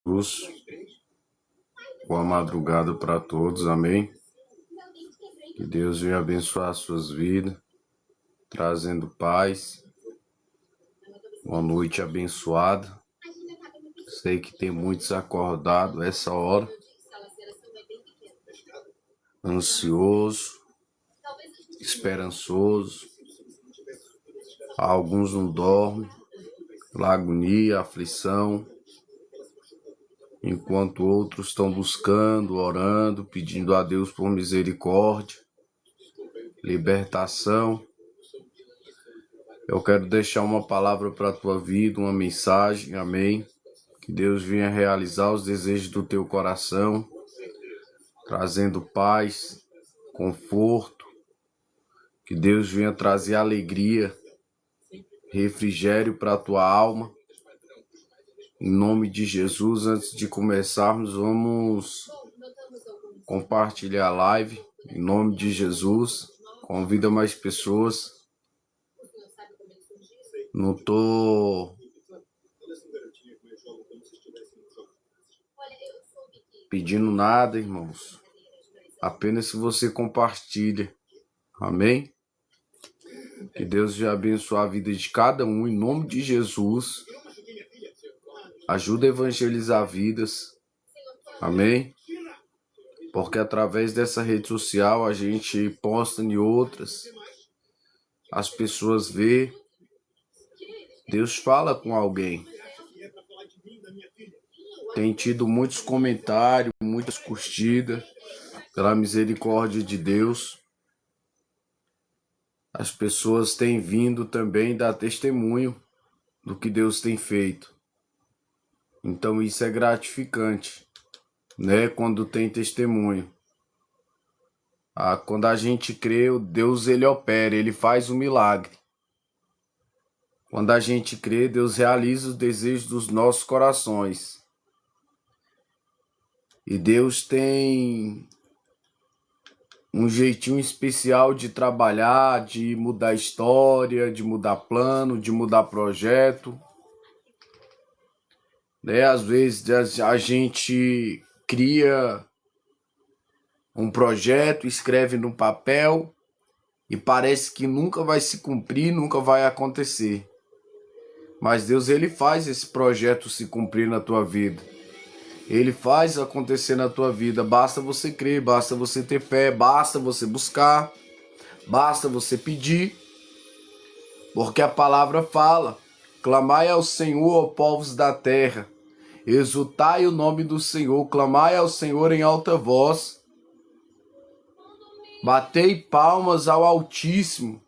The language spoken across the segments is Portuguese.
Jesus, boa madrugada para todos, amém? Que Deus venha abençoar suas vidas, trazendo paz, uma noite abençoada. Sei que tem muitos acordados essa hora, ansioso, esperançoso. Alguns não dormem, agonia, aflição, enquanto outros estão buscando, orando, pedindo a Deus por misericórdia, libertação. Eu quero deixar uma palavra para a tua vida, uma mensagem, amém? Que Deus venha realizar os desejos do teu coração, trazendo paz, conforto. Que Deus venha trazer alegria, refrigério para a tua alma. Em nome de Jesus, antes de começarmos, vamos compartilhar a live. Em nome de Jesus, convida mais pessoas. Não tô pedindo nada, irmãos. Apenas se você compartilha. Amém? Que Deus venha abençoar a vida de cada um, em nome de Jesus. Ajuda a evangelizar vidas. Amém? Porque através dessa rede social a gente posta em outras. As pessoas vê. Deus fala com alguém. Tem tido muitos comentários, muitas curtidas. Pela misericórdia de Deus. As pessoas têm vindo também dar testemunho do que Deus tem feito. Então isso é gratificante, né? Quando tem testemunho. Quando a gente crê, Deus ele opera, ele faz o milagre. Quando a gente crê, Deus realiza os desejos dos nossos corações. E Deus tem um jeitinho especial de trabalhar, de mudar história, de mudar plano, de mudar projeto. Né? Às vezes a gente cria um projeto, escreve no papel e parece que nunca vai se cumprir, nunca vai acontecer. Mas Deus ele faz esse projeto se cumprir na tua vida. Ele faz acontecer na tua vida. Basta você crer, basta você ter fé, basta você buscar, basta você pedir. Porque a palavra fala: clamai ao Senhor, ó povos da terra. Exultai o nome do Senhor, clamai ao Senhor em alta voz. Batei palmas ao Altíssimo,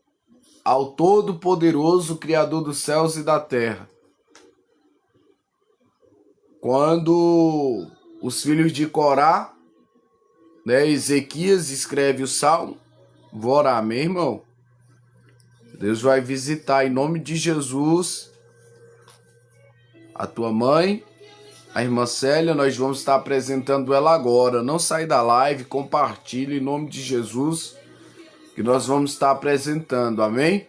ao Todo-Poderoso, Criador dos céus e da terra. Quando os filhos de Corá, né, Ezequias escreve o Salmo, vou orar, amém, irmão? Deus vai visitar em nome de Jesus a tua mãe, a irmã Célia. Nós vamos estar apresentando ela agora. Não sai da live, compartilhe em nome de Jesus, que nós vamos estar apresentando, amém?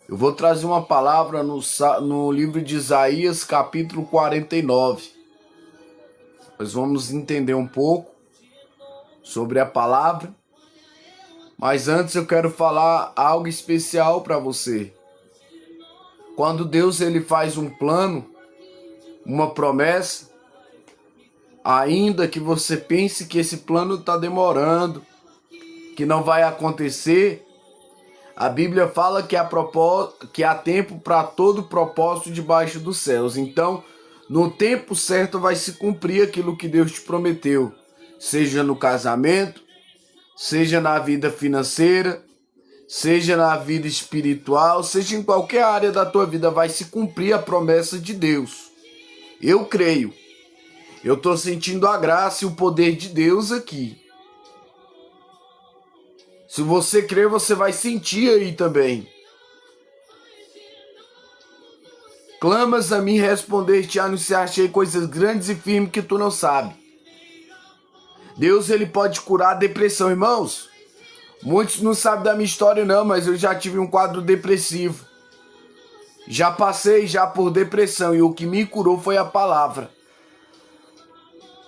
Eu vou trazer uma palavra no livro de Isaías, capítulo 49. Nós vamos entender um pouco sobre a palavra. Mas antes eu quero falar algo especial para você. Quando Deus ele faz um plano, uma promessa, ainda que você pense que esse plano está demorando, que não vai acontecer, a Bíblia fala que há tempo para todo propósito debaixo dos céus. Então, no tempo certo vai se cumprir aquilo que Deus te prometeu. Seja no casamento, seja na vida financeira, seja na vida espiritual, seja em qualquer área da tua vida, vai se cumprir a promessa de Deus. Eu creio. Eu estou sentindo a graça e o poder de Deus aqui. Se você crer, você vai sentir aí também. Clamas a mim, responder-te, anunciar-te coisas grandes e firmes que tu não sabes. Deus ele pode curar a depressão, irmãos. Muitos não sabem da minha história não, mas eu já tive um quadro depressivo. Já passei por depressão e o que me curou foi a palavra.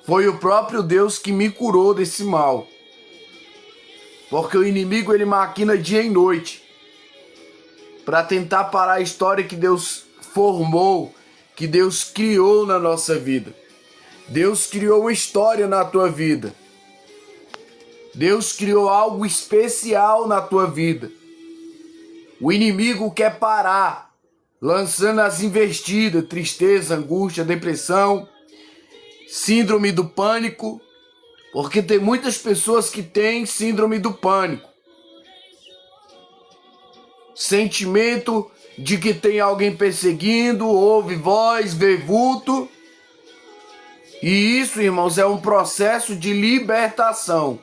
Foi o próprio Deus que me curou desse mal. Porque o inimigo, ele maquina dia e noite para tentar parar a história que Deus formou, que Deus criou na nossa vida. Deus criou uma história na tua vida. Deus criou algo especial na tua vida. O inimigo quer parar, lançando as investidas, tristeza, angústia, depressão, síndrome do pânico, porque tem muitas pessoas que têm síndrome do pânico. Sentimento de que tem alguém perseguindo, ouve voz, vê vulto. E isso, irmãos, é um processo de libertação.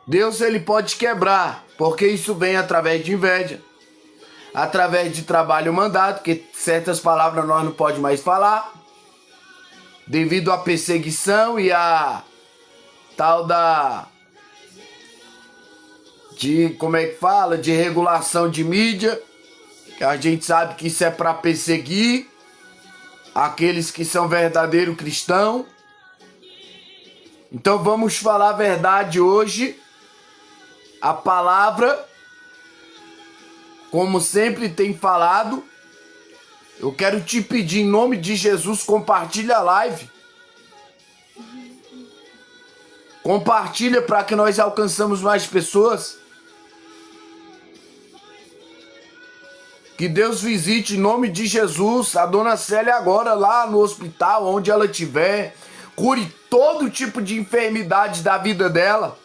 Deus, ele pode quebrar, porque isso vem através de inveja, através de trabalho mandado, que certas palavras nós não podemos mais falar, devido à perseguição e à tal como é que fala? De regulação de mídia, que a gente sabe que isso é para perseguir aqueles que são verdadeiros cristãos. Então vamos falar a verdade hoje. A palavra, como sempre tem falado, eu quero te pedir em nome de Jesus, compartilha a live. Compartilha para que nós alcançamos mais pessoas. Que Deus visite em nome de Jesus a dona Célia agora lá no hospital, onde ela estiver. Cure todo tipo de enfermidade da vida dela.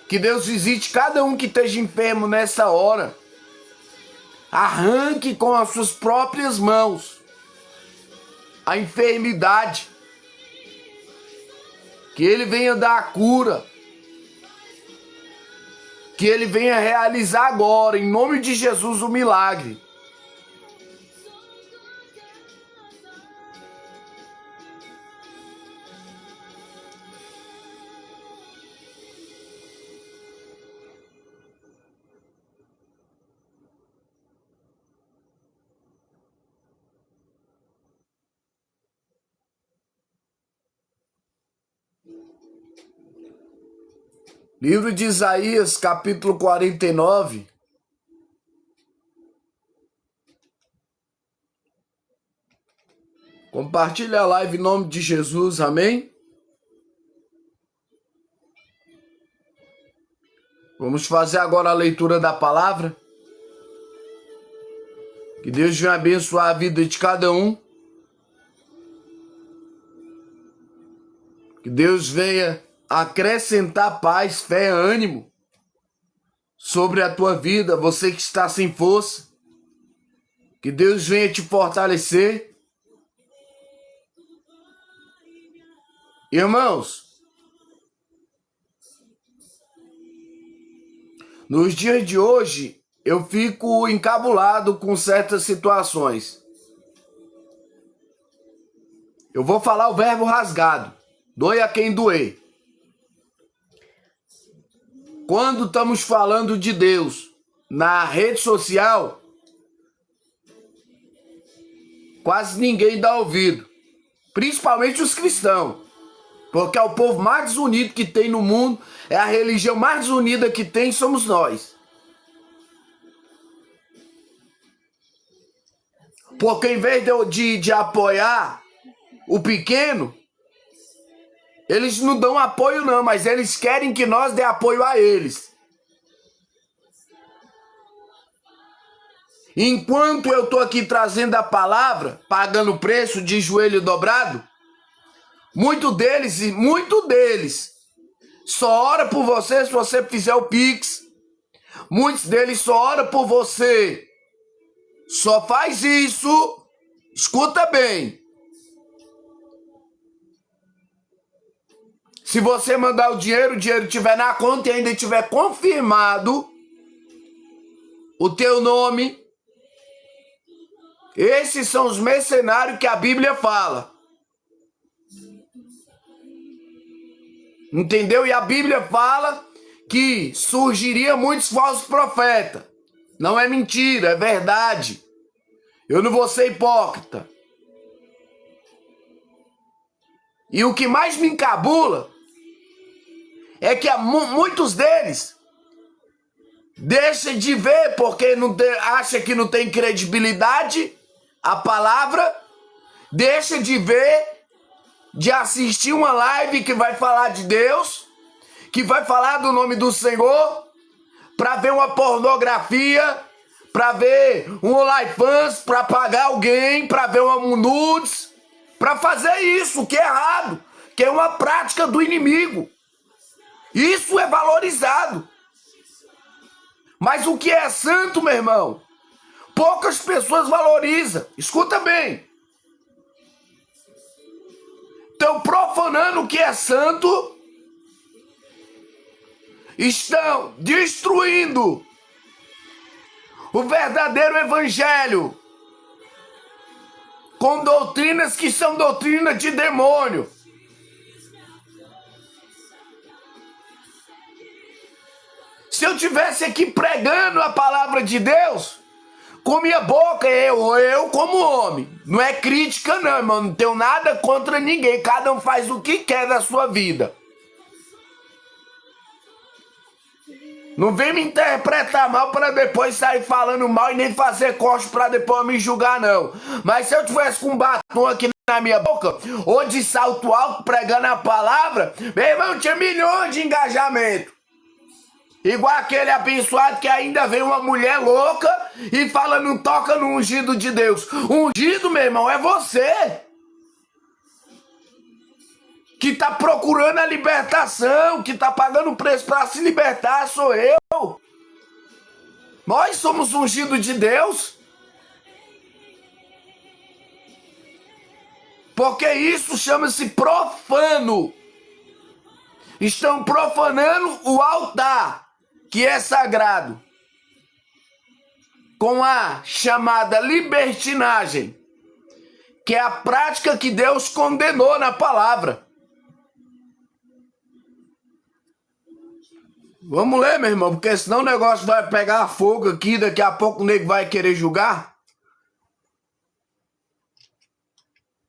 Que Deus visite cada um que esteja enfermo nessa hora. Arranque com as suas próprias mãos a enfermidade. Que Ele venha dar a cura. Que Ele venha realizar agora, em nome de Jesus, o milagre. Livro de Isaías, capítulo 49. Compartilha a live em nome de Jesus, amém? Vamos fazer agora a leitura da palavra. Que Deus venha abençoar a vida de cada um. Que Deus venha acrescentar paz, fé, ânimo sobre a tua vida, você que está sem força. Que Deus venha te fortalecer. Irmãos, nos dias de hoje, eu fico encabulado com certas situações. Eu vou falar o verbo rasgado. Doe a quem doer. Quando estamos falando de Deus na rede social, quase ninguém dá ouvido. Principalmente os cristãos. Porque é o povo mais desunido que tem no mundo, é a religião mais desunida que tem, somos nós. Porque em vez de apoiar o pequeno, eles não dão apoio não, mas eles querem que nós dê apoio a eles. Enquanto eu estou aqui trazendo a palavra, pagando preço de joelho dobrado, muito deles só ora por você se você fizer o Pix. Muitos deles só ora por você. Só faz isso, escuta bem. Se você mandar o dinheiro estiver na conta e ainda estiver confirmado o teu nome, esses são os mercenários que a Bíblia fala. Entendeu? E a Bíblia fala que surgiria muitos falsos profetas. Não é mentira, é verdade. Eu não vou ser hipócrita. E o que mais me encabula é que muitos deles deixam de ver porque acha que não tem credibilidade a palavra, deixa de ver, de assistir uma live que vai falar de Deus, que vai falar do nome do Senhor, para ver uma pornografia, para ver um OnlyFans, para pagar alguém, para ver uma nudes, para fazer isso, que é errado, que é uma prática do inimigo. Isso é valorizado. Mas o que é santo, meu irmão, poucas pessoas valorizam. Escuta bem. Estão profanando o que é santo, estão destruindo o verdadeiro evangelho com doutrinas que são doutrinas de demônio. Se eu tivesse aqui pregando a palavra de Deus, com minha boca, eu como homem, não é crítica não, irmão, não tenho nada contra ninguém, cada um faz o que quer da sua vida. Não vem me interpretar mal para depois sair falando mal e nem fazer corte para depois me julgar, não. Mas se eu tivesse com um batom aqui na minha boca, ou de salto alto pregando a palavra, meu irmão, tinha milhões de engajamento. Igual aquele abençoado que ainda vem uma mulher louca e fala, não toca no ungido de Deus. O ungido, meu irmão, é você. Que está procurando a libertação, que está pagando o preço para se libertar, sou eu. Nós somos ungidos de Deus. Porque isso chama-se profano. Estão profanando o altar, que é sagrado, com a chamada libertinagem, que é a prática que Deus condenou na palavra. Vamos ler, meu irmão, porque senão o negócio vai pegar fogo aqui, daqui a pouco o nego vai querer julgar.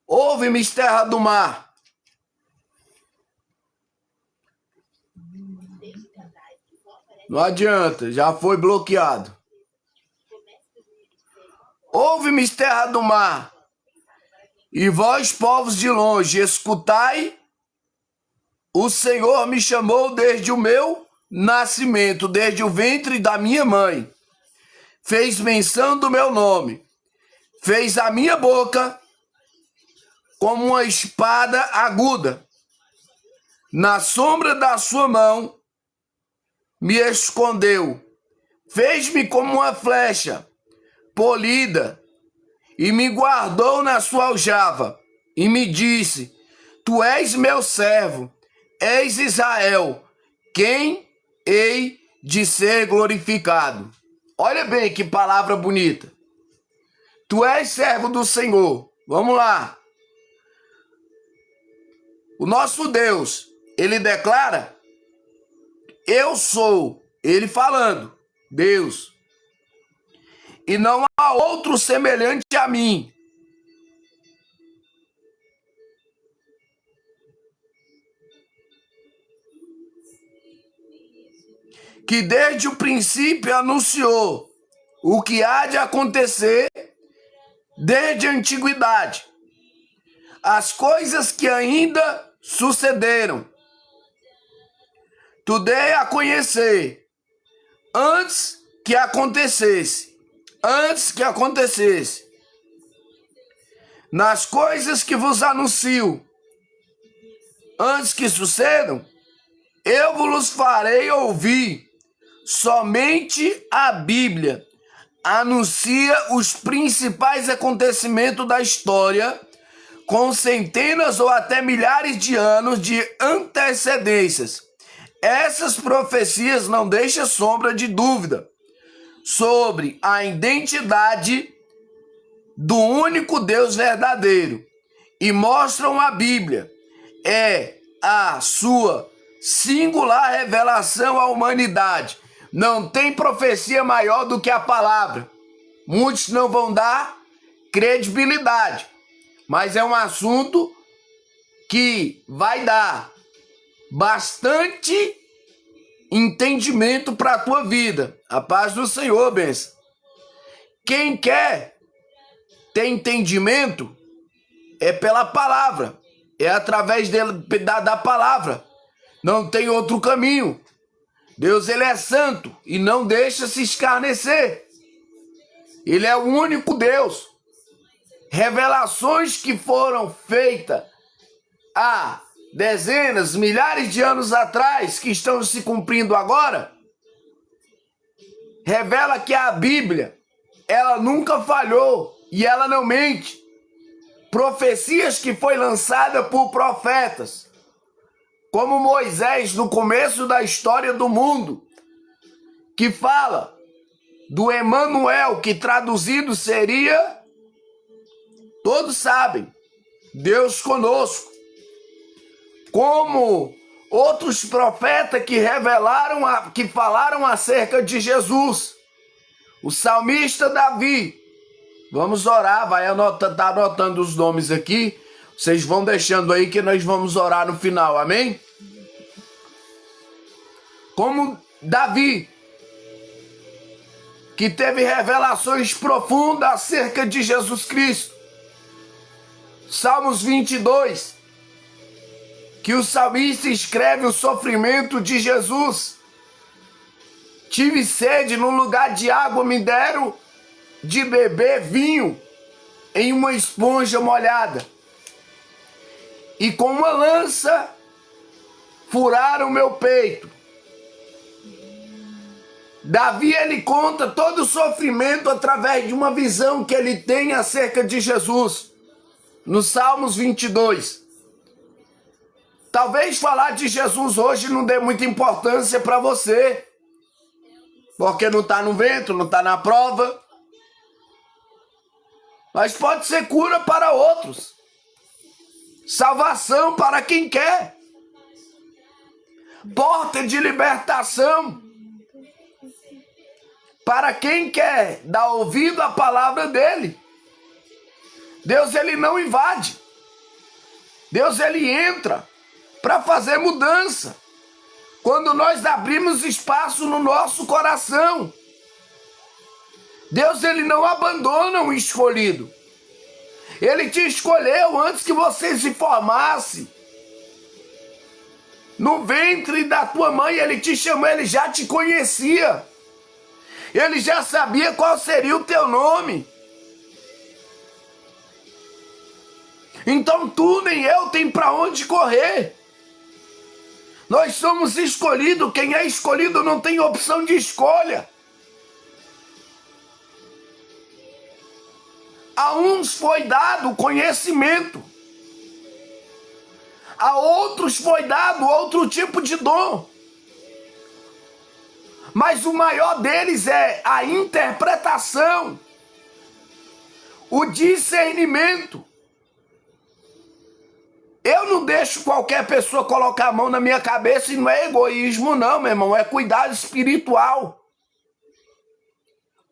Ouve-me, terra do mar. Não adianta, já foi bloqueado. Ouve-me, terra do mar, e vós, povos de longe, escutai. O Senhor me chamou desde o meu nascimento, desde o ventre da minha mãe. Fez menção do meu nome. Fez a minha boca como uma espada aguda. Na sombra da sua mão me escondeu. Fez-me como uma flecha polida e me guardou na sua aljava. E me disse, tu és meu servo, és Israel, quem hei de ser glorificado. Olha bem que palavra bonita. Tu és servo do Senhor. Vamos lá. O nosso Deus, ele declara, eu sou, ele falando, Deus. E não há outro semelhante a mim. Que desde o princípio anunciou o que há de acontecer desde a antiguidade. As coisas que ainda sucederam. Tu dei a conhecer antes que acontecesse. Antes que acontecesse. Nas coisas que vos anuncio antes que sucedam, eu vos farei ouvir. Somente a Bíblia anuncia os principais acontecimentos da história com centenas ou até milhares de anos de antecedências. Essas profecias não deixam sombra de dúvida sobre a identidade do único Deus verdadeiro e mostram a Bíblia é a sua singular revelação à humanidade. Não tem profecia maior do que a palavra. Muitos não vão dar credibilidade, mas é um assunto que vai dar bastante entendimento para a tua vida. A paz do Senhor, benção. Quem quer ter entendimento é pela palavra, é através da palavra. Não tem outro caminho. Deus, ele é santo e não deixa se escarnecer. Ele é o único Deus. Revelações que foram feitas há dezenas, milhares de anos atrás, que estão se cumprindo agora, revela que a Bíblia, ela nunca falhou e ela não mente. Profecias que foi lançada por profetas, como Moisés no começo da história do mundo, que fala do Emanuel, que traduzido seria, todos sabem, Deus conosco. Como outros profetas que revelaram, que falaram acerca de Jesus. O salmista Davi. Vamos orar, tá anotando os nomes aqui. Vocês vão deixando aí que nós vamos orar no final, amém? Como Davi, que teve revelações profundas acerca de Jesus Cristo. Salmos 22, que o salmista escreve o sofrimento de Jesus. Tive sede, no lugar de água me deram de beber vinho em uma esponja molhada. E com uma lança furaram meu peito. Davi, ele conta todo o sofrimento através de uma visão que ele tem acerca de Jesus. No Salmos 22. Talvez falar de Jesus hoje não dê muita importância para você. Porque não está no vento, não está na prova. Mas pode ser cura para outros. Salvação para quem quer. Porta de libertação para quem quer dar ouvido à palavra dele. Deus, ele não invade. Deus, ele entra para fazer mudança. Quando nós abrimos espaço no nosso coração. Deus, ele não abandona o escolhido. Ele te escolheu antes que você se formasse. No ventre da tua mãe, ele te chamou, ele já te conhecia. Ele já sabia qual seria o teu nome. Então tu nem eu tem para onde correr. Nós somos escolhidos. Quem é escolhido não tem opção de escolha. A uns foi dado conhecimento. A outros foi dado outro tipo de dom. Mas o maior deles é a interpretação, o discernimento. Eu não deixo qualquer pessoa colocar a mão na minha cabeça e não é egoísmo não, meu irmão, é cuidado espiritual.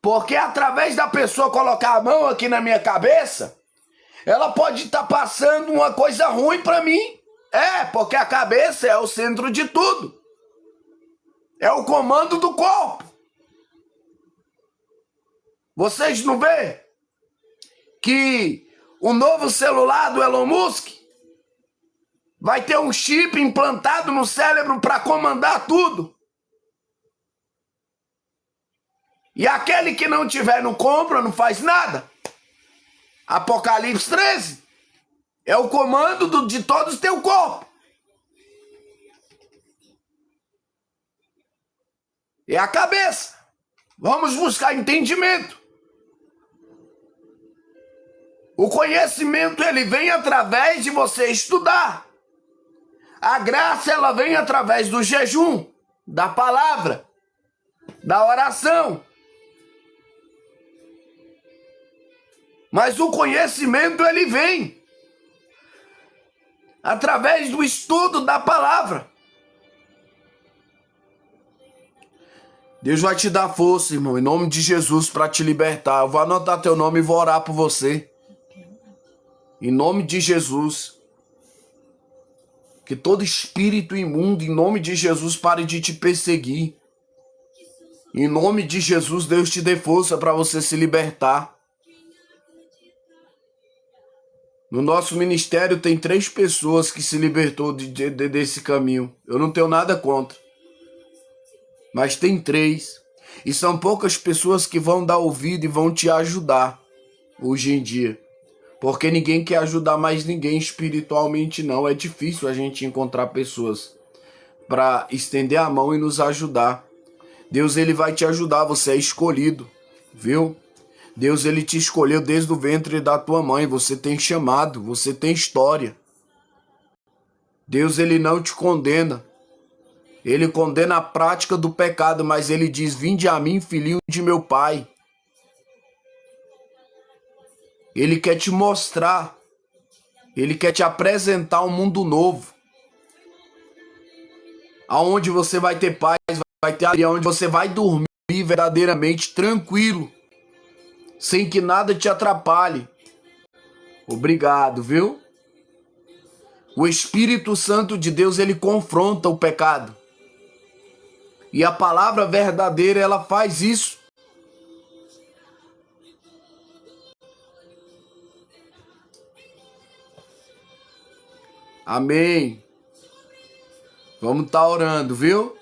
Porque através da pessoa colocar a mão aqui na minha cabeça, ela pode estar passando uma coisa ruim para mim. Porque a cabeça é o centro de tudo. É o comando do corpo. Vocês não vê que o novo celular do Elon Musk vai ter um chip implantado no cérebro para comandar tudo? E aquele que não tiver não compra, não faz nada. Apocalipse 13 é o comando de todo o teu corpo. É a cabeça. Vamos buscar entendimento. O conhecimento, ele vem através de você estudar. A graça, ela vem através do jejum, da palavra, da oração. Mas o conhecimento, ele vem através do estudo da palavra. Deus vai te dar força, irmão, em nome de Jesus, para te libertar. Eu vou anotar teu nome e vou orar por você. Em nome de Jesus. Que todo espírito imundo, em nome de Jesus, pare de te perseguir. Em nome de Jesus, Deus te dê força para você se libertar. No nosso ministério tem 3 pessoas que se libertou desse caminho. Eu não tenho nada contra. Mas tem 3. E são poucas pessoas que vão dar ouvido e vão te ajudar hoje em dia. Porque ninguém quer ajudar mais ninguém espiritualmente, não. É difícil a gente encontrar pessoas para estender a mão e nos ajudar. Deus, ele vai te ajudar, você é escolhido, viu? Deus, ele te escolheu desde o ventre da tua mãe, você tem chamado, você tem história. Deus, ele não te condena. Ele condena a prática do pecado, mas ele diz: vinde a mim, filhinho de meu pai. Ele quer te mostrar, ele quer te apresentar um mundo novo. Aonde você vai ter paz, vai ter alegria, onde você vai dormir verdadeiramente tranquilo, sem que nada te atrapalhe. Obrigado, viu? O Espírito Santo de Deus, ele confronta o pecado. E a palavra verdadeira, ela faz isso. Amém. Vamos estar orando, viu?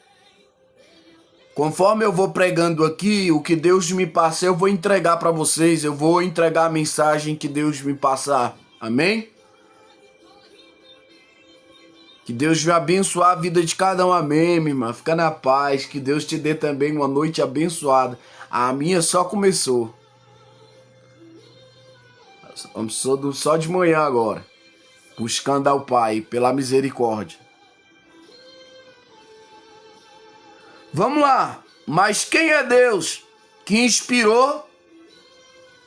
Conforme eu vou pregando aqui, o que Deus me passa, eu vou entregar para vocês. Eu vou entregar a mensagem que Deus me passar. Amém? Que Deus vai abençoar a vida de cada um. Amém, minha irmã. Fica na paz. Que Deus te dê também uma noite abençoada. A minha só começou. Só de manhã agora. Buscando ao Pai pela misericórdia. Vamos lá. Mas quem é Deus que inspirou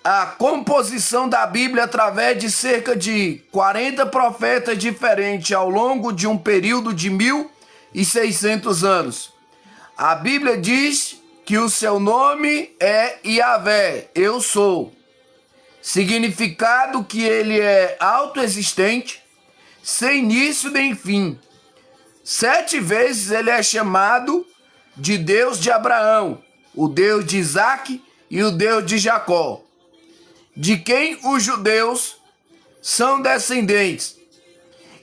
a composição da Bíblia através de cerca de 40 profetas diferentes ao longo de um período de 1.600 anos? A Bíblia diz que o seu nome é Yahvé, eu sou. Significado que ele é autoexistente, sem início nem fim. 7 vezes ele é chamado de Deus de Abraão, o Deus de Isaac e o Deus de Jacó, de quem os judeus são descendentes.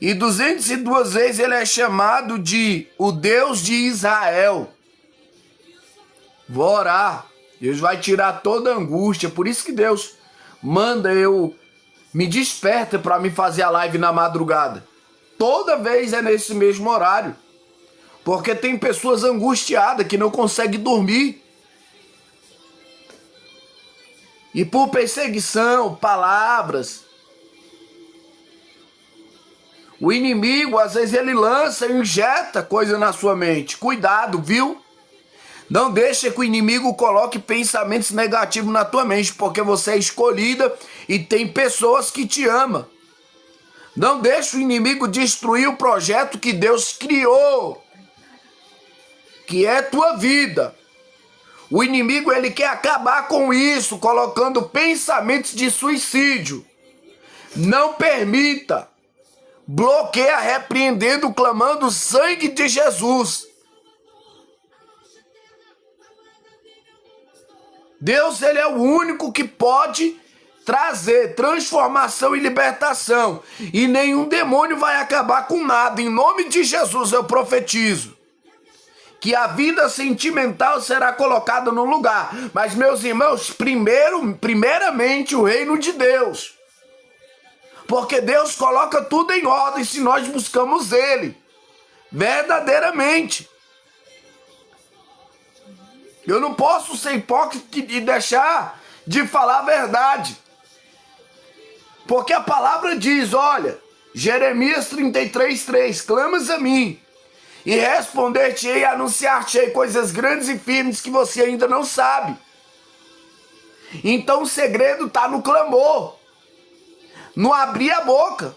E 202 vezes ele é chamado de o Deus de Israel. Vou orar. Deus vai tirar toda a angústia. Por isso que Deus manda me desperta para me fazer a live na madrugada. Toda vez é nesse mesmo horário. Porque tem pessoas angustiadas que não conseguem dormir. E por perseguição, palavras. O inimigo, às vezes, ele lança e injeta coisa na sua mente. Cuidado, viu? Não deixe que o inimigo coloque pensamentos negativos na tua mente, porque você é escolhida e tem pessoas que te amam. Não deixe o inimigo destruir o projeto que Deus criou, que é tua vida. O inimigo, ele quer acabar com isso, colocando pensamentos de suicídio. Não permita. Bloqueia, repreendendo, clamando o sangue de Jesus. Deus, ele é o único que pode trazer transformação e libertação. E nenhum demônio vai acabar com nada. Em nome de Jesus eu profetizo que a vida sentimental será colocada no lugar. Mas, meus irmãos, primeiramente o reino de Deus. Porque Deus coloca tudo em ordem se nós buscamos Ele. Verdadeiramente. Eu não posso ser hipócrita e deixar de falar a verdade. Porque a palavra diz, olha, Jeremias 33:3, clamas a mim, e responder-te-ei e anunciar-te-ei coisas grandes e firmes que você ainda não sabe. Então o segredo está no clamor, no abrir a boca,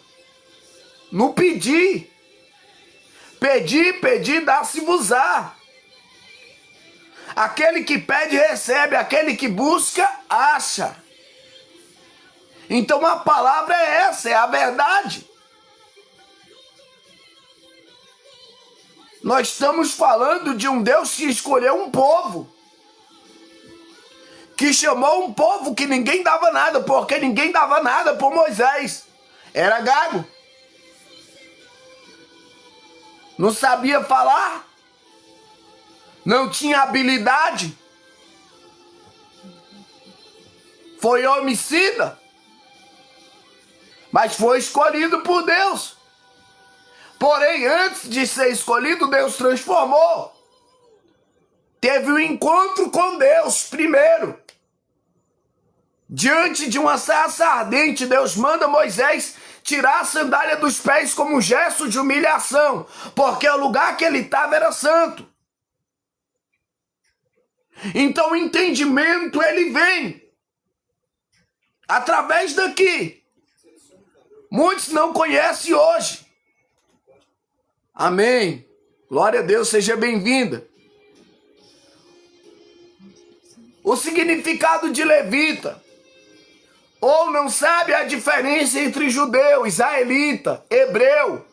no pedir. Pedir, dá-se-vos-á. Aquele que pede, recebe. Aquele que busca, acha. Então a palavra é essa, é a verdade. Nós estamos falando de um Deus que escolheu um povo. Que chamou um povo que ninguém dava nada, porque ninguém dava nada por Moisés. Era gago. Não sabia falar. Não tinha habilidade. Foi homicida. Mas foi escolhido por Deus. Porém, antes de ser escolhido, Deus transformou. Teve um encontro com Deus primeiro. Diante de uma sarça ardente, Deus manda Moisés tirar a sandália dos pés como um gesto de humilhação, porque o lugar que ele estava era santo. Então o entendimento ele vem através daqui. Muitos não conhecem hoje. Amém. Glória a Deus, seja bem-vinda. O significado de levita. Ou não sabe a diferença entre judeu, israelita, hebreu.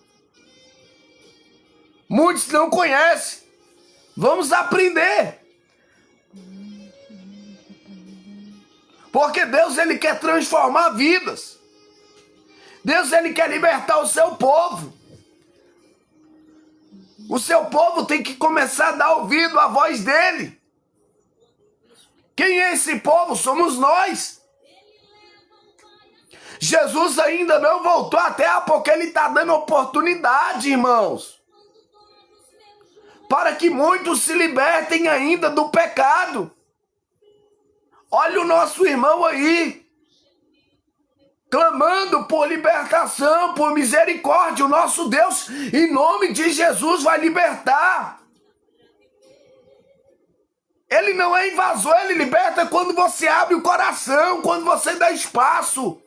Muitos não conhecem. Vamos aprender. Porque Deus ele quer transformar vidas. Deus ele quer libertar o seu povo. O seu povo tem que começar a dar ouvido à voz dele. Quem é esse povo? Somos nós. Jesus ainda não voltou à terra porque ele está dando oportunidade, irmãos. Para que muitos se libertem ainda do pecado. Olha o nosso irmão aí. Clamando por libertação, por misericórdia. O nosso Deus, em nome de Jesus, vai libertar. Ele não é invasor, ele liberta quando você abre o coração, quando você dá espaço.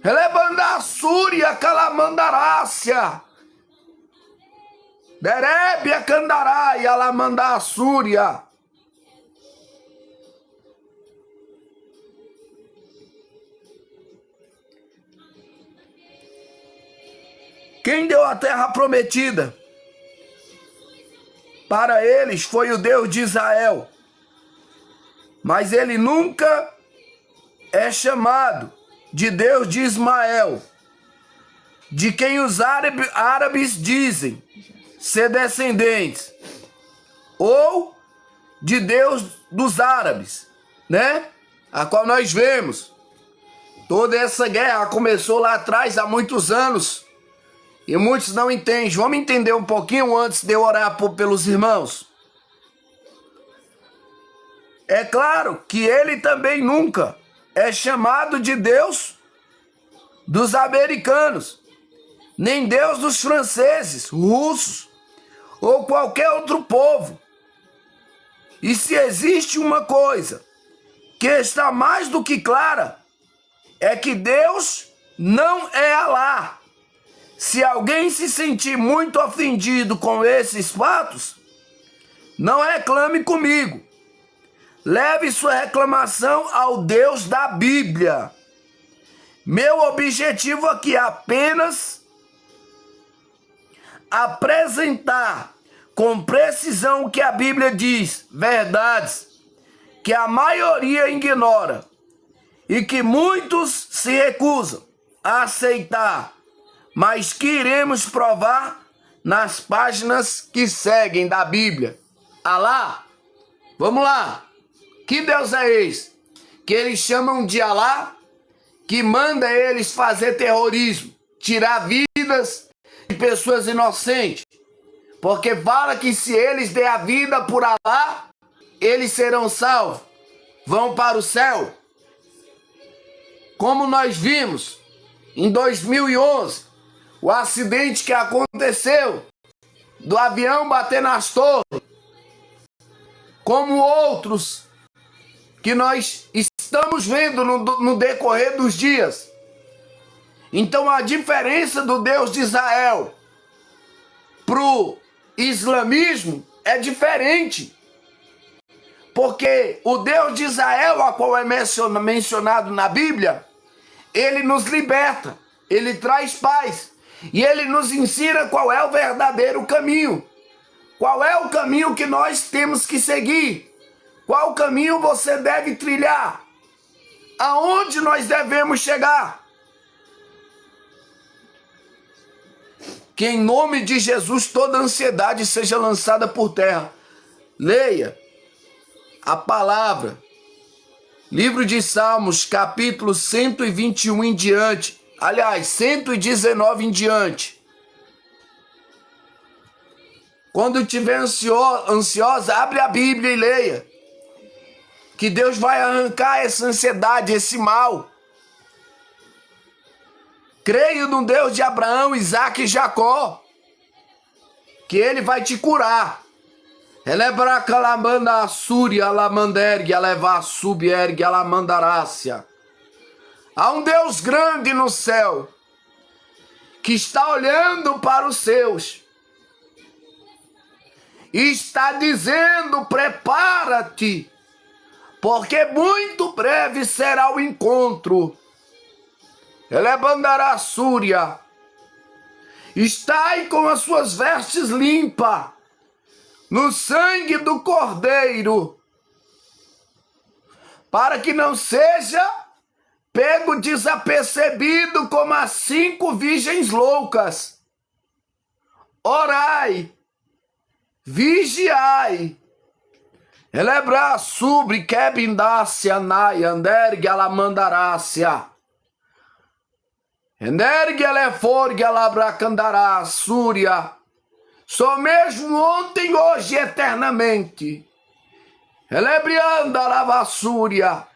Elebanda Súria, Calamandarácia. Derebia Candarai, Alamanda Súria. Quem deu a terra prometida para eles foi o Deus de Israel. Mas ele nunca é chamado de Deus de Ismael, de quem os árabes dizem ser descendentes, ou de Deus dos árabes, né? A qual nós vemos. Toda essa guerra começou lá atrás, há muitos anos, e muitos não entendem. Vamos entender um pouquinho antes de eu orar pelos irmãos. É claro que ele também nunca é chamado de Deus dos americanos, nem Deus dos franceses, russos, ou qualquer outro povo. E se existe uma coisa que está mais do que clara, é que Deus não é Alá. Se alguém se sentir muito ofendido com esses fatos, não reclame comigo. Leve sua reclamação ao Deus da Bíblia. Meu objetivo aqui é apenas apresentar com precisão o que a Bíblia diz, verdades que a maioria ignora e que muitos se recusam a aceitar, mas que iremos provar nas páginas que seguem da Bíblia. Alá, vamos lá. Que Deus é esse? Que eles chamam de Alá, que manda eles fazer terrorismo, tirar vidas de pessoas inocentes. Porque fala que se eles der a vida por Alá, eles serão salvos, vão para o céu. Como nós vimos em 2011, o acidente que aconteceu do avião bater nas torres, como outros que nós estamos vendo no decorrer dos dias. Então a diferença do Deus de Israel para o islamismo é diferente. Porque o Deus de Israel, a qual é mencionado na Bíblia, ele nos liberta, ele traz paz, E ele nos ensina qual é o verdadeiro caminho. Qual é o caminho que nós temos que seguir? Qual caminho você deve trilhar? Aonde nós devemos chegar? Que em nome de Jesus toda ansiedade seja lançada por terra. Leia a palavra. Livro de Salmos, capítulo 121 em diante. Aliás, 119 em diante. Quando estiver ansiosa, abre a Bíblia e leia. Que Deus vai arrancar essa ansiedade, esse mal. Creio no Deus de Abraão, Isaac e Jacó. Que Ele vai te curar. Elebracalamanda Assúria, Alamandergue, Alevá, Subiergue, Alamandarácia. Há um Deus grande no céu, que está olhando para os seus. E está dizendo, prepara-te, porque muito breve será o encontro. Elebandará Súria. Estai com as suas vestes limpas, no sangue do Cordeiro, para que não seja pego desapercebido como as 5 virgens loucas. Orai, vigiai. Elebra sobre quebindácia nai, andergue alamandarácia. Energue eleforgue alabracandará, súria. Só mesmo ontem, hoje, eternamente. Elebrianda lavassúria.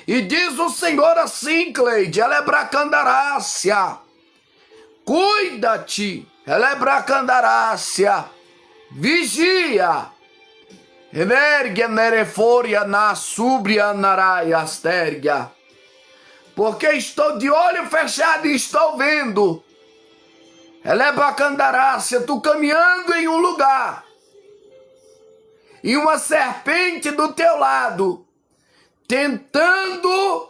E diz o Senhor assim, Cleide, elebracandarácia. Cuida-te, elebracandarácia. Vigia. Energia nereforia na súbria naraia astergia. Porque estou de olho fechado e estou vendo. Elebracandarácia, tu caminhando em um lugar. E uma serpente do teu lado. Tentando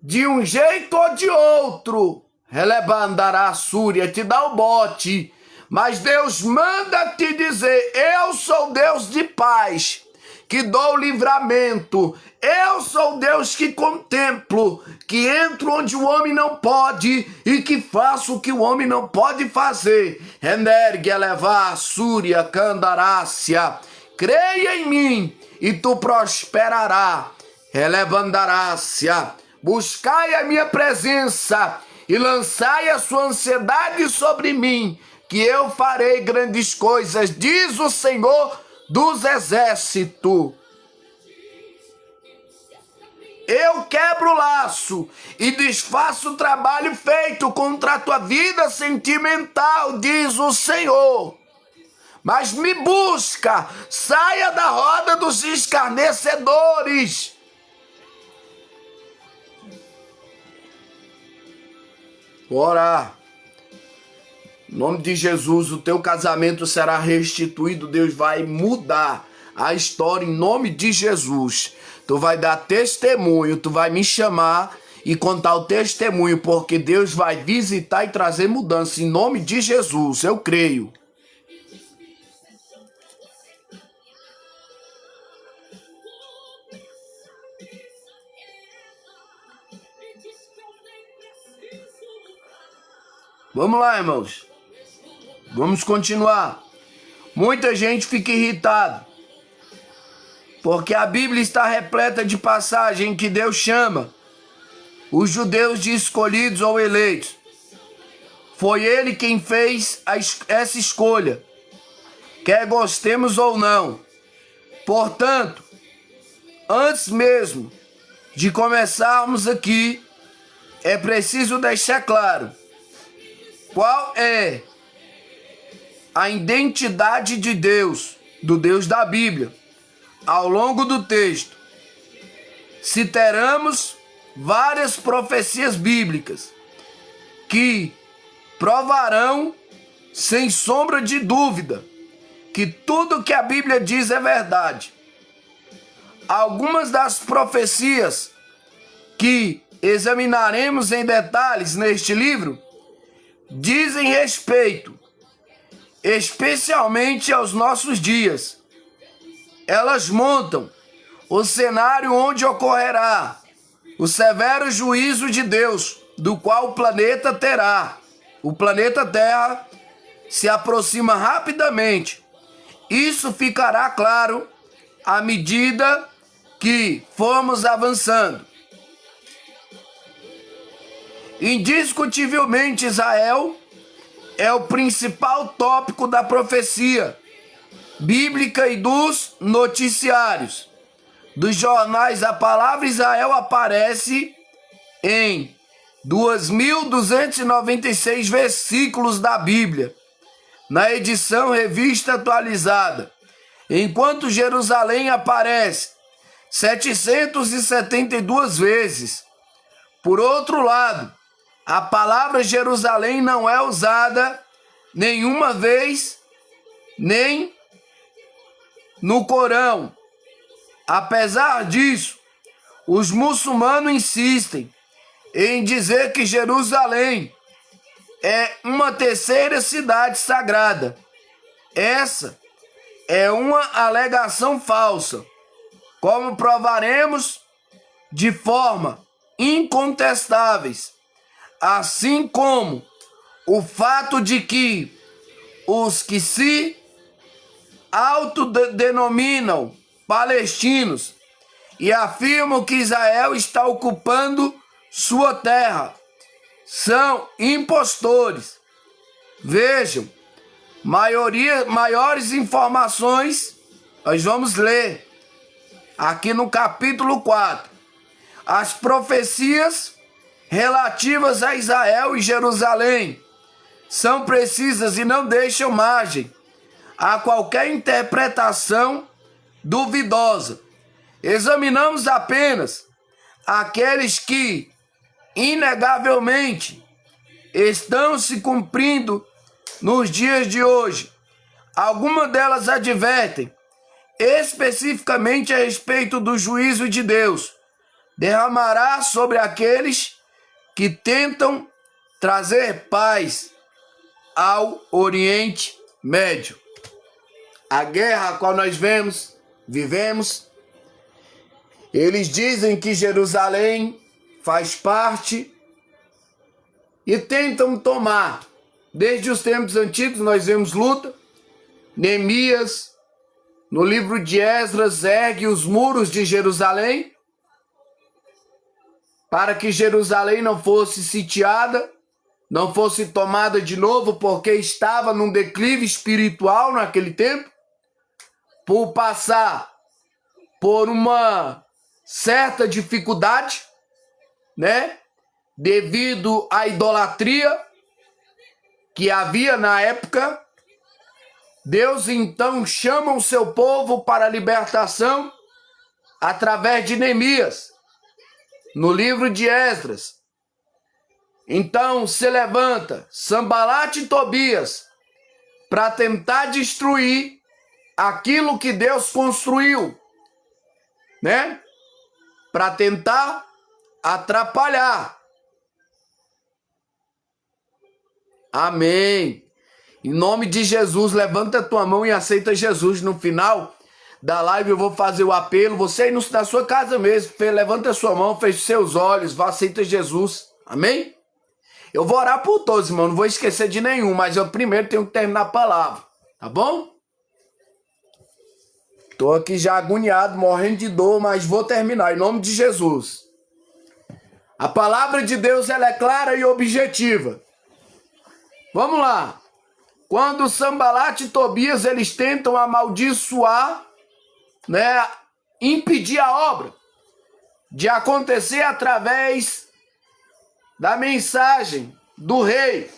de um jeito ou de outro. Elebandará súria, te dá o bote. Mas Deus manda te dizer, eu sou Deus de paz, que dou livramento. Eu sou Deus que contemplo, que entro onde o homem não pode e que faço o que o homem não pode fazer. Energue elevar súria candarácia. Creia em mim e tu prosperará. Elevandarácia. Buscai a minha presença e lançai a sua ansiedade sobre mim, que eu farei grandes coisas, diz o Senhor dos exércitos. Eu quebro o laço e desfaço o trabalho feito contra a tua vida sentimental, diz o Senhor. Mas me busca, saia da roda dos escarnecedores. Orar. Em nome de Jesus, o teu casamento será restituído. Deus vai mudar a história em nome de Jesus. Tu vai dar testemunho, tu vai me chamar e contar o testemunho, porque Deus vai visitar e trazer mudança em nome de Jesus. Eu creio. Vamos lá, irmãos. Vamos continuar. Muita gente fica irritada, porque a Bíblia está repleta de passagem que Deus chama os judeus de escolhidos ou eleitos. Foi Ele quem fez essa escolha, quer gostemos ou não. Portanto, antes mesmo de começarmos aqui, é preciso deixar claro qual é a identidade de Deus, do Deus da Bíblia. Ao longo do texto, citaremos várias profecias bíblicas que provarão, sem sombra de dúvida, que tudo que a Bíblia diz é verdade. Algumas das profecias que examinaremos em detalhes neste livro dizem respeito, especialmente aos nossos dias. Elas montam o cenário onde ocorrerá o severo juízo de Deus, do qual o planeta Terra se aproxima rapidamente. Isso ficará claro à medida que formos avançando. Indiscutivelmente, Israel é o principal tópico da profecia bíblica e dos noticiários. Dos jornais, a palavra Israel aparece em 2.296 versículos da Bíblia, na edição revista atualizada, enquanto Jerusalém aparece 772 vezes. Por outro lado, a palavra Jerusalém não é usada nenhuma vez, nem no Corão. Apesar disso, os muçulmanos insistem em dizer que Jerusalém é uma terceira cidade sagrada. Essa é uma alegação falsa, como provaremos de forma incontestáveis, assim como o fato de que os que se autodenominam palestinos e afirmam que Israel está ocupando sua terra são impostores. Vejam, maiores informações nós vamos ler aqui no capítulo 4. As profecias relativas a Israel e Jerusalém são precisas e não deixam margem a qualquer interpretação duvidosa. Examinamos apenas aqueles que, inegavelmente, estão se cumprindo nos dias de hoje. Algumas delas advertem especificamente a respeito do juízo de Deus. Derramará sobre aqueles que tentam trazer paz ao Oriente Médio. A guerra a qual nós vivemos, eles dizem que Jerusalém faz parte e tentam tomar. Desde os tempos antigos nós vemos luta. Neemias, no livro de Esdras, ergue os muros de Jerusalém para que Jerusalém não fosse sitiada, não fosse tomada de novo, porque estava num declive espiritual naquele tempo, por passar por uma certa dificuldade, né? Devido à idolatria que havia na época. Deus então chama o seu povo para a libertação através de Neemias, no livro de Esdras. Então se levanta Sanbalate e Tobias para tentar destruir aquilo que Deus construiu, né? Para tentar atrapalhar. Amém. Em nome de Jesus, levanta a tua mão e aceita Jesus. No final da live eu vou fazer o apelo. Você aí na sua casa mesmo, levanta a sua mão, feche seus olhos, vá, aceita Jesus. Amém? Eu vou orar por todos, irmão, não vou esquecer de nenhum, mas eu primeiro tenho que terminar a palavra, tá bom? Tô aqui já agoniado, morrendo de dor, mas vou terminar, em nome de Jesus. A palavra de Deus, ela é clara e objetiva. Vamos lá. Quando Sanbalate e Tobias, eles tentam amaldiçoar, né, impedir a obra de acontecer através da mensagem do rei.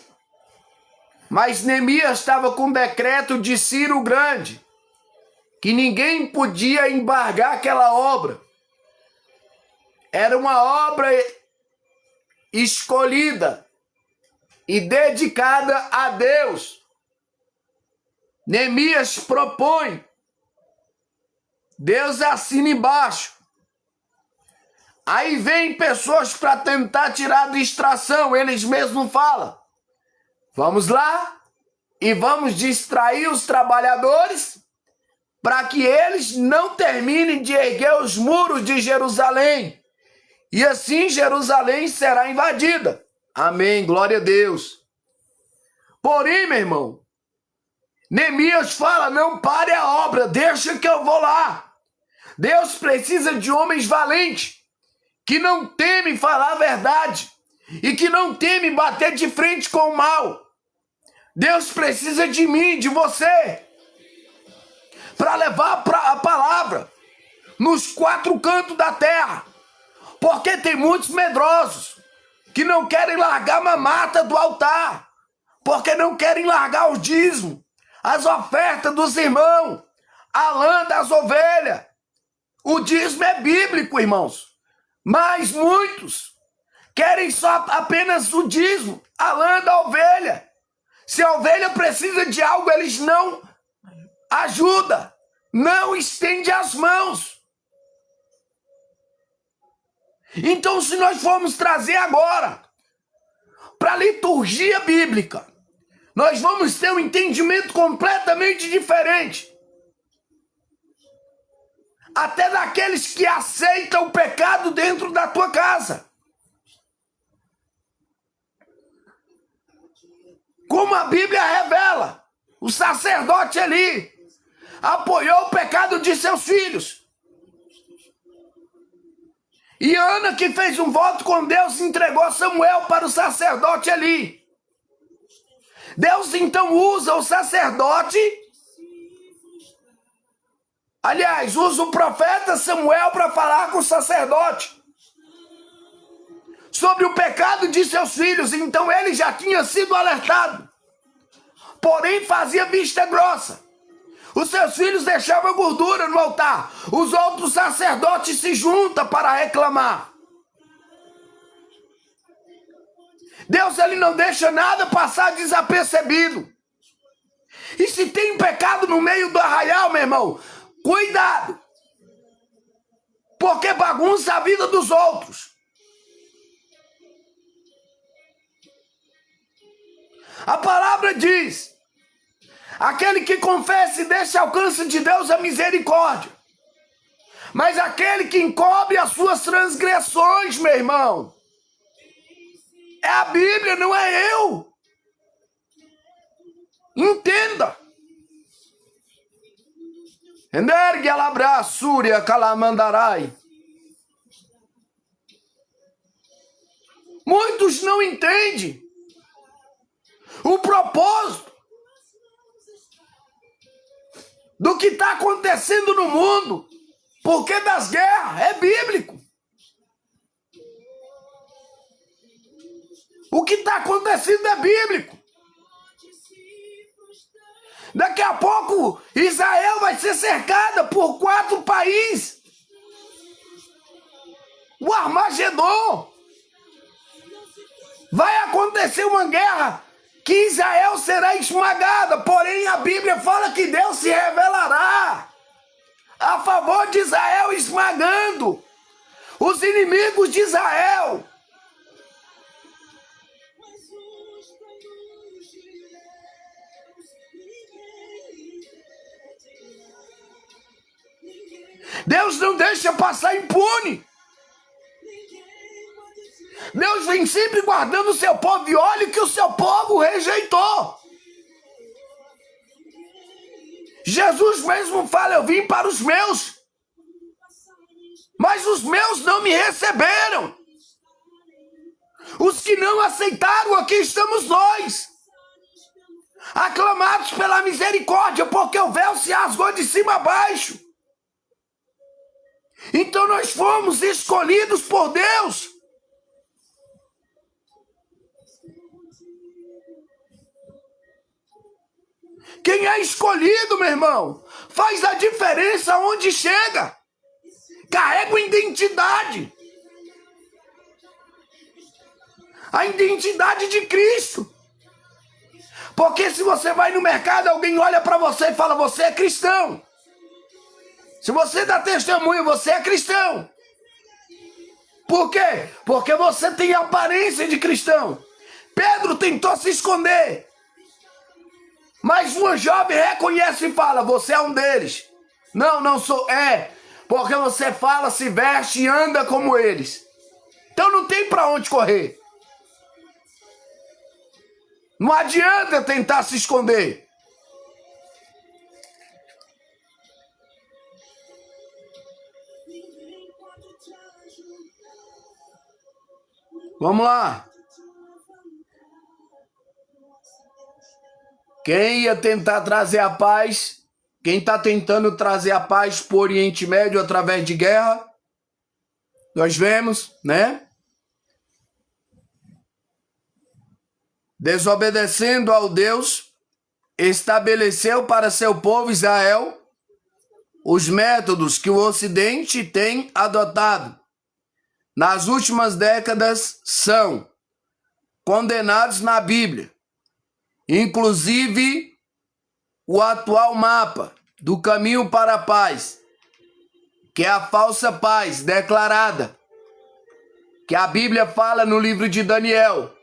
Mas Neemias estava com decreto de Ciro o Grande, que ninguém podia embargar aquela obra. Era uma obra escolhida e dedicada a Deus. Neemias propõe, Deus assina embaixo. Aí vem pessoas para tentar tirar a distração, eles mesmos falam. Vamos lá e vamos distrair os trabalhadores para que eles não terminem de erguer os muros de Jerusalém. E assim Jerusalém será invadida. Amém, glória a Deus. Porém, meu irmão, Neemias fala, não pare a obra, deixa que eu vou lá. Deus precisa de homens valentes, que não temem falar a verdade e que não temem bater de frente com o mal. Deus precisa de mim, de você, para levar a palavra nos 4 cantos da terra. Porque tem muitos medrosos que não querem largar a mamata do altar, porque não querem largar o dízimo, as ofertas dos irmãos, a lã das ovelhas. O dízimo é bíblico, irmãos, mas muitos querem só apenas o dízimo, a lã da ovelha. Se a ovelha precisa de algo, eles não ajudam, não estendem as mãos. Então, se nós formos trazer agora para a liturgia bíblica, nós vamos ter um entendimento completamente diferente. Até daqueles que aceitam o pecado dentro da tua casa. Como a Bíblia revela, o sacerdote ali apoiou o pecado de seus filhos. E Ana, que fez um voto com Deus, entregou Samuel para o sacerdote ali. Deus então usa o sacerdote, aliás, usa o profeta Samuel para falar com o sacerdote sobre o pecado de seus filhos. Então ele já tinha sido alertado, porém fazia vista grossa. Os seus filhos deixavam gordura no altar. Os outros sacerdotes se juntam para reclamar. Deus, ele não deixa nada passar desapercebido. E se tem pecado no meio do arraial, meu irmão, cuidado, porque bagunça a vida dos outros. A palavra diz, aquele que confessa e deixa alcance de Deus a misericórdia. Mas aquele que encobre as suas transgressões, meu irmão, é a Bíblia, não é eu. Entenda. Energue alabra súria calamandarai. Muitos não entendem o propósito do que está acontecendo no mundo, porque das guerras é bíblico. O que está acontecendo é bíblico. Daqui a pouco Israel vai ser cercada por 4 países. O Armagedon. Vai acontecer uma guerra que Israel será esmagada, porém a Bíblia fala que Deus se revelará a favor de Israel, esmagando os inimigos de Israel. Deus não deixa passar impune. Deus vem sempre guardando o seu povo, e olha o que o seu povo rejeitou. Jesus mesmo fala, eu vim para os meus, mas os meus não me receberam. Os que não aceitaram, aqui estamos nós, aclamados pela misericórdia, porque o véu se rasgou de cima a baixo. Então nós fomos escolhidos por Deus. Quem é escolhido, meu irmão, faz a diferença onde chega. Carrega uma identidade. A identidade de Cristo. Porque se você vai no mercado, alguém olha para você e fala, você é cristão. Se você dá testemunho, você é cristão. Por quê? Porque você tem aparência de cristão. Pedro tentou se esconder. Mas uma jovem reconhece e fala, você é um deles. Não, não sou. É, porque você fala, se veste e anda como eles. Então não tem para onde correr. Não adianta tentar se esconder. Vamos lá. Quem ia tentar trazer a paz, quem está tentando trazer a paz para o Oriente Médio através de guerra, nós vemos, né? Desobedecendo ao Deus, estabeleceu para seu povo Israel os métodos que o Ocidente tem adotado. Nas últimas décadas são condenados na Bíblia. Inclusive, o atual mapa do caminho para a paz, que é a falsa paz declarada, que a Bíblia fala no livro de Daniel.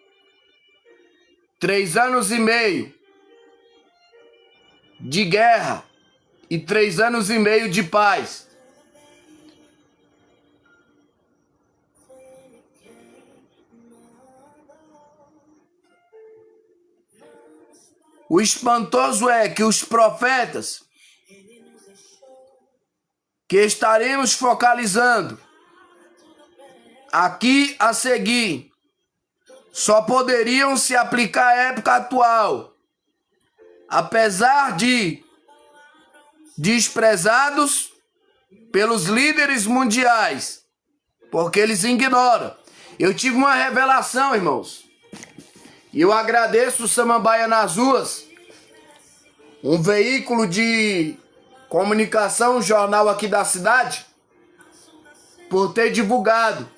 3 anos e meio de guerra e 3 anos e meio de paz. O espantoso é que os profetas que estaremos focalizando aqui a seguir só poderiam se aplicar à época atual, apesar de desprezados pelos líderes mundiais, porque eles ignoram. Eu tive uma revelação, irmãos. E eu agradeço o Samambaia nas Ruas, um veículo de comunicação, um jornal aqui da cidade, por ter divulgado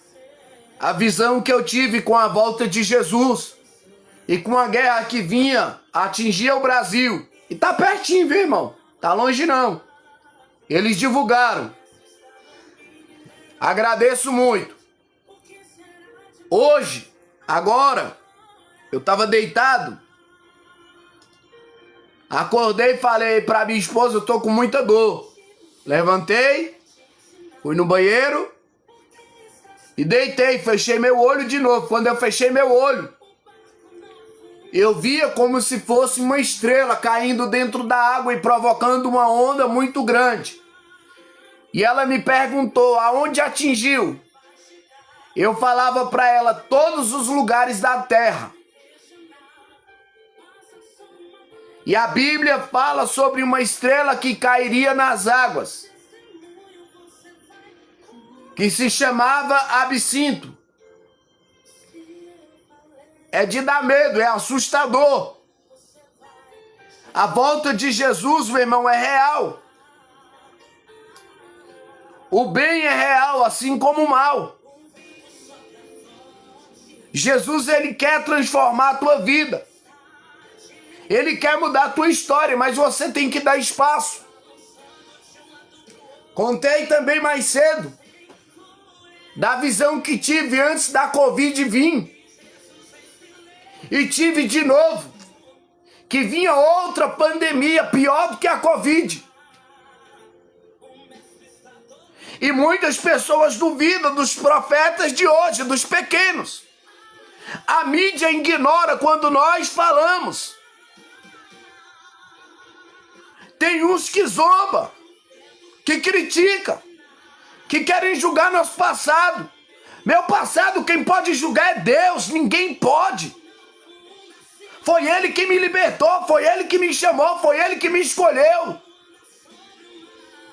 a visão que eu tive com a volta de Jesus e com a guerra que vinha atingir o Brasil. E tá pertinho, viu, irmão? Tá longe não. Eles divulgaram. Agradeço muito. Hoje, agora, eu tava deitado, acordei e falei pra minha esposa, eu tô com muita dor. Levantei, fui no banheiro e deitei, fechei meu olho de novo. Quando eu fechei meu olho, eu via como se fosse uma estrela caindo dentro da água e provocando uma onda muito grande. E ela me perguntou, aonde atingiu? Eu falava pra ela, todos os lugares da terra. E a Bíblia fala sobre uma estrela que cairia nas águas, que se chamava Absinto. É de dar medo, é assustador. A volta de Jesus, meu irmão, é real. O bem é real, assim como o mal. Jesus, ele quer transformar a tua vida. Ele quer mudar a tua história, mas você tem que dar espaço. Contei também mais cedo da visão que tive antes da Covid vir. E tive de novo que vinha outra pandemia pior do que a Covid. E muitas pessoas duvidam dos profetas de hoje, dos pequenos. A mídia ignora quando nós falamos. Tem uns que zombam, que criticam, que querem julgar nosso passado. Meu passado, quem pode julgar é Deus, ninguém pode. Foi Ele que me libertou, foi Ele que me chamou, foi Ele que me escolheu.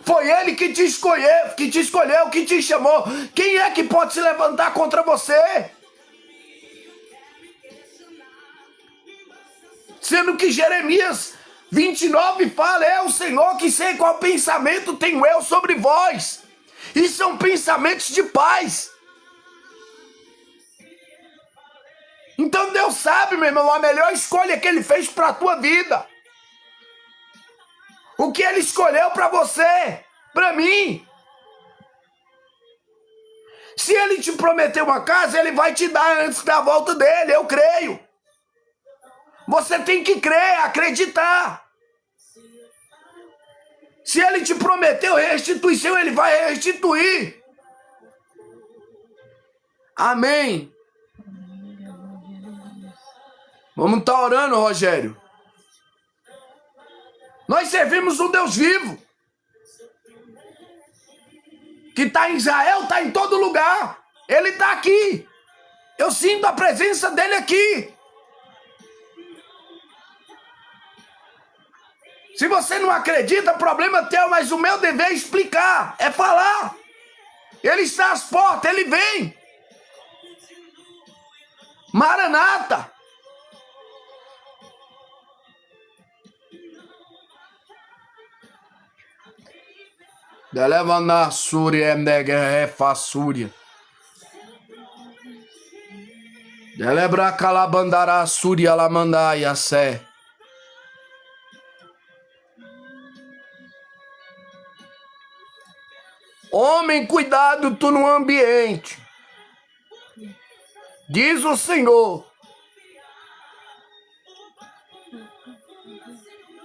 Foi Ele que te escolheu, que te chamou. Quem é que pode se levantar contra você? Sendo que Jeremias 29 fala, é o Senhor que sei qual pensamento tenho eu sobre vós. E são pensamentos de paz. Então Deus sabe, meu irmão, a melhor escolha que Ele fez para a tua vida. O que Ele escolheu para você, para mim. Se Ele te prometeu uma casa, Ele vai te dar antes da volta dele, eu creio. Você tem que crer, acreditar. Se ele te prometeu restituição, ele vai restituir. Amém. Vamos estar orando, Rogério. Nós servimos um Deus vivo. Que está em Israel, está em todo lugar. Ele está aqui. Eu sinto a presença dele aqui. Se você não acredita, problema teu, mas o meu dever é explicar, é falar. Ele está às portas, ele vem. Maranata. Delevana Súria Emnegerefa Súria. Delebra Calabandara Súria Lamandaia Sé. Homem, cuidado tu no ambiente. Diz o Senhor.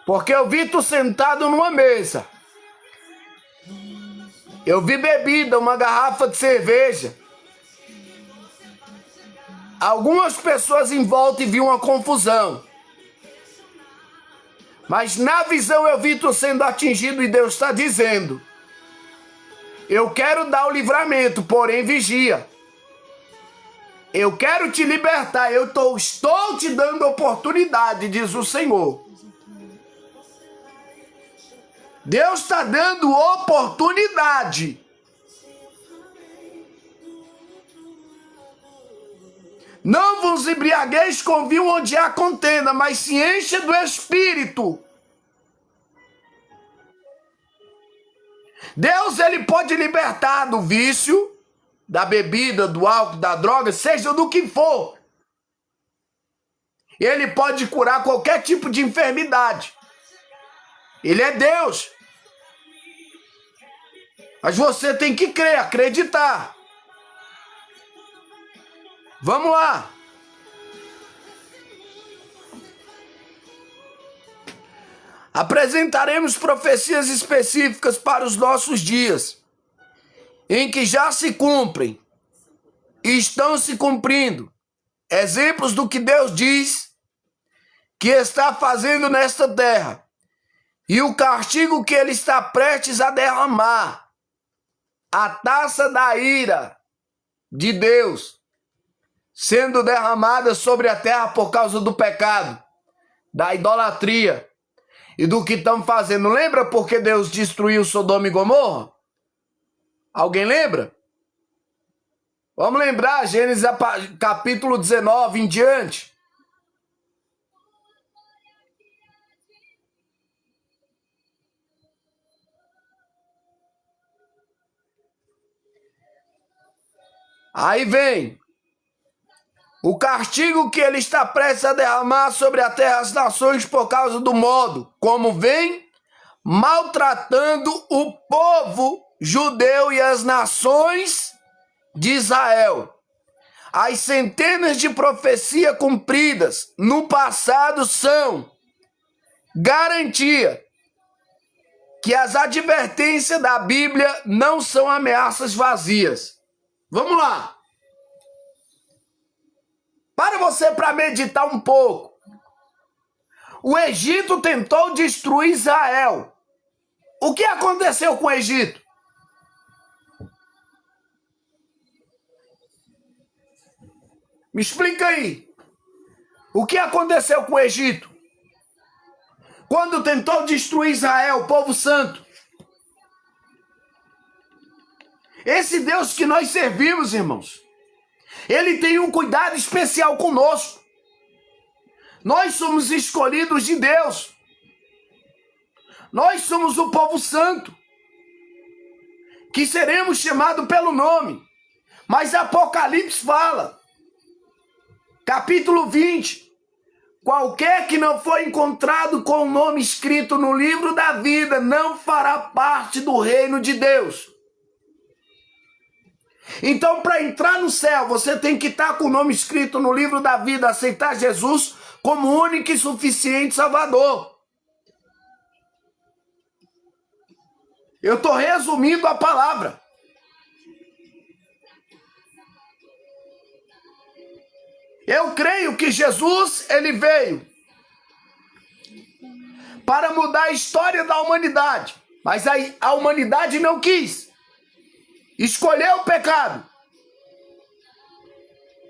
Porque eu vi tu sentado numa mesa. Eu vi bebida, uma garrafa de cerveja. Algumas pessoas em volta e vi uma confusão. Mas na visão eu vi tu sendo atingido e Deus está dizendo: eu quero dar o livramento, porém vigia. Eu quero te libertar, eu estou te dando oportunidade, diz o Senhor. Deus está dando oportunidade. Não vos embriagueis com vinho onde há contenda, mas se encha do Espírito. Deus, ele pode libertar do vício, da bebida, do álcool, da droga, seja do que for. Ele pode curar qualquer tipo de enfermidade. Ele é Deus. Mas você tem que crer, acreditar. Vamos lá. Apresentaremos profecias específicas para os nossos dias, em que já se cumprem e estão se cumprindo exemplos do que Deus diz que está fazendo nesta terra e o castigo que ele está prestes a derramar, a taça da ira de Deus sendo derramada sobre a terra por causa do pecado, da idolatria e do que estão fazendo. Lembra porque Deus destruiu Sodoma e Gomorra? Alguém lembra? Vamos lembrar, Gênesis capítulo 19 em diante. Aí vem o castigo que ele está prestes a derramar sobre a terra as nações por causa do modo como vem maltratando o povo judeu e as nações de Israel. As centenas de profecias cumpridas no passado são garantia que as advertências da Bíblia não são ameaças vazias. Vamos lá. Para você para meditar um pouco. O Egito tentou destruir Israel. O que aconteceu com o Egito? Me explica aí. O que aconteceu com o Egito? Quando tentou destruir Israel, o povo santo. Esse Deus que nós servimos, irmãos, ele tem um cuidado especial conosco. Nós somos escolhidos de Deus. Nós somos o povo santo, que seremos chamados pelo nome. Mas Apocalipse fala, capítulo 20, qualquer que não for encontrado com o nome escrito no livro da vida não fará parte do reino de Deus. Então, para entrar no céu, você tem que estar com o nome escrito no livro da vida, aceitar Jesus como único e suficiente Salvador. Eu estou resumindo a palavra. Eu creio que Jesus, ele veio para mudar a história da humanidade. Mas a humanidade não quis. Escolheu o pecado.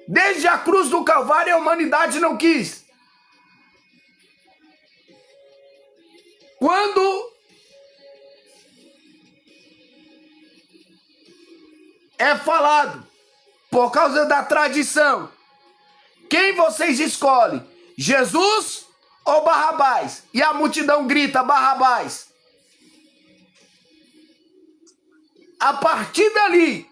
Desde a cruz do Calvário, a humanidade não quis. Quando é falado, por causa da tradição, quem vocês escolhem? Jesus ou Barrabás? E a multidão grita, Barrabás. A partir dali,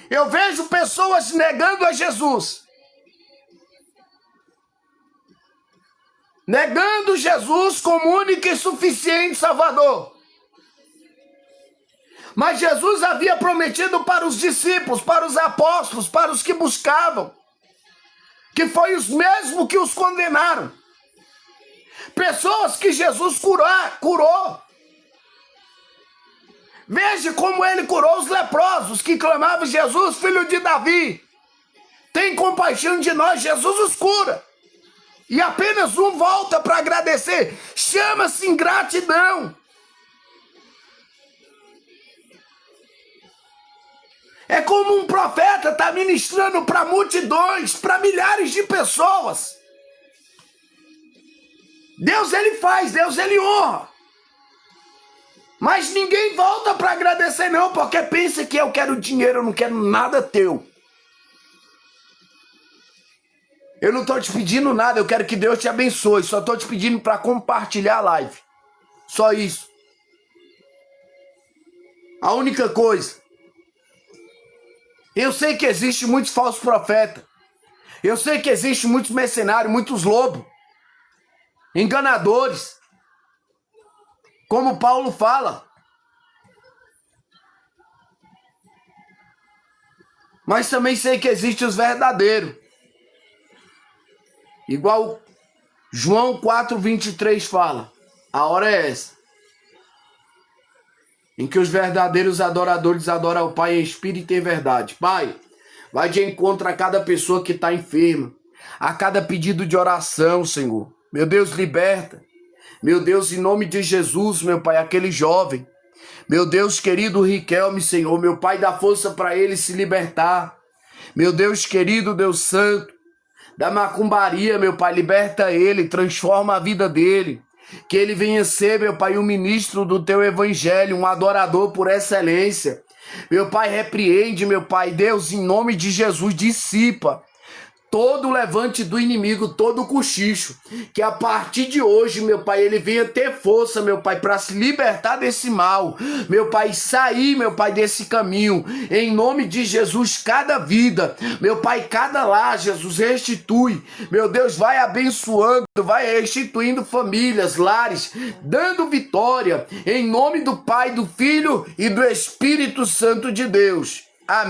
eu vejo pessoas negando a Jesus. Negando Jesus como único e suficiente Salvador. Mas Jesus havia prometido para os discípulos, para os apóstolos, para os que buscavam, que foi os mesmos que os condenaram. Pessoas que Jesus curou. Veja como ele curou os leprosos que clamavam, Jesus, filho de Davi, tem compaixão de nós. Jesus os cura. E apenas um volta para agradecer. Chama-se ingratidão. É como um profeta está ministrando para multidões, para milhares de pessoas. Deus ele faz, Deus ele honra. Mas ninguém volta para agradecer não, porque pensa que eu quero dinheiro, eu não quero nada teu. Eu não estou te pedindo nada, eu quero que Deus te abençoe. Só estou te pedindo para compartilhar a live. Só isso. A única coisa. Eu sei que existe muitos falsos profetas. Eu sei que existe muitos mercenários, muitos lobos. Enganadores. Como Paulo fala. Mas também sei que existem os verdadeiros. Igual João 4:23 fala. A hora é essa. Em que os verdadeiros adoradores adoram ao Pai em espírito e em verdade. Pai, vai de encontro a cada pessoa que está enferma. A cada pedido de oração, Senhor. Meu Deus, liberta. Meu Deus, em nome de Jesus, meu Pai, aquele jovem. Meu Deus, querido Riquelme, Senhor, meu Pai, dá força para ele se libertar. Meu Deus, querido Deus Santo, da macumbaria, meu Pai, liberta ele, transforma a vida dele. Que ele venha ser, meu Pai, um ministro do teu evangelho, um adorador por excelência. Meu Pai, repreende, meu Pai, Deus, em nome de Jesus, dissipa todo levante do inimigo, todo cochicho, que a partir de hoje, meu Pai, ele venha ter força, meu Pai, para se libertar desse mal, meu Pai, sair, meu Pai, desse caminho, em nome de Jesus, cada vida, meu Pai, cada lar, Jesus, restitui, meu Deus, vai abençoando, vai restituindo famílias, lares, dando vitória, em nome do Pai, do Filho e do Espírito Santo de Deus. Amém.